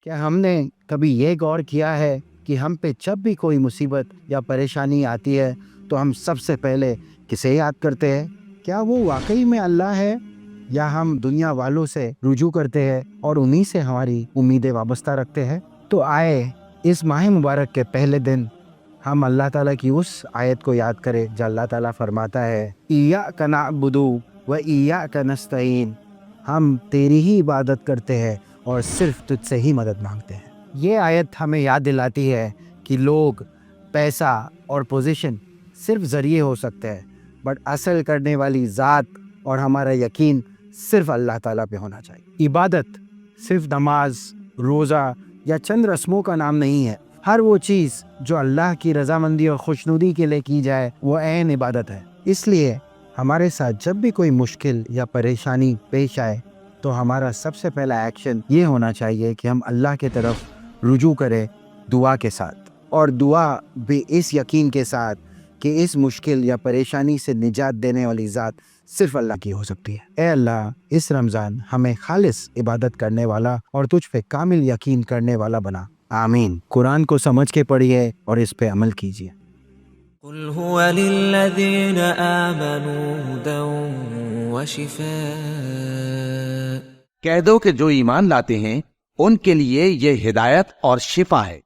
کیا ہم نے کبھی یہ غور کیا ہے کہ ہم پہ جب بھی کوئی مصیبت یا پریشانی آتی ہے تو ہم سب سے پہلے کسے یاد کرتے ہیں؟ کیا وہ واقعی میں اللہ ہے یا ہم دنیا والوں سے رجوع کرتے ہیں اور انہی سے ہماری امیدیں وابستہ رکھتے ہیں؟ تو آئے اس ماہ مبارک کے پہلے دن ہم اللہ تعالیٰ کی اس آیت کو یاد کریں جو اللہ تعالیٰ فرماتا ہے ایاک نعبد و ایاک نستعین، ہم تیری ہی عبادت کرتے ہیں اور صرف تجھ سے ہی مدد مانگتے ہیں۔ یہ آیت ہمیں یاد دلاتی ہے کہ لوگ، پیسہ اور پوزیشن صرف ذریعے ہو سکتے ہیں، بٹ اصل کرنے والی ذات اور ہمارا یقین صرف اللہ تعالیٰ پہ ہونا چاہیے۔ عبادت صرف نماز، روزہ یا چند رسموں کا نام نہیں ہے۔ ہر وہ چیز جو اللہ کی رضامندی اور خوشنودی کے لیے کی جائے وہ عین عبادت ہے۔ اس لیے ہمارے ساتھ جب بھی کوئی مشکل یا پریشانی پیش آئے تو ہمارا سب سے پہلا ایکشن یہ ہونا چاہیے کہ ہم اللہ کے طرف رجوع کریں دعا کے ساتھ، اور دعا بھی اس یقین کے ساتھ کہ اس مشکل یا پریشانی سے نجات دینے والی ذات صرف اللہ کی ہو سکتی ہے۔ اے اللہ، اس رمضان ہمیں خالص عبادت کرنے والا اور تجھ پہ کامل یقین کرنے والا بنا۔ آمین۔ قرآن کو سمجھ کے پڑھیے اور اس پہ عمل کیجیے۔ قل هو للذین آمنوا هدى وشفاء، کہہ دو کہ جو ایمان لاتے ہیں ان کے لیے یہ ہدایت اور شفا ہے۔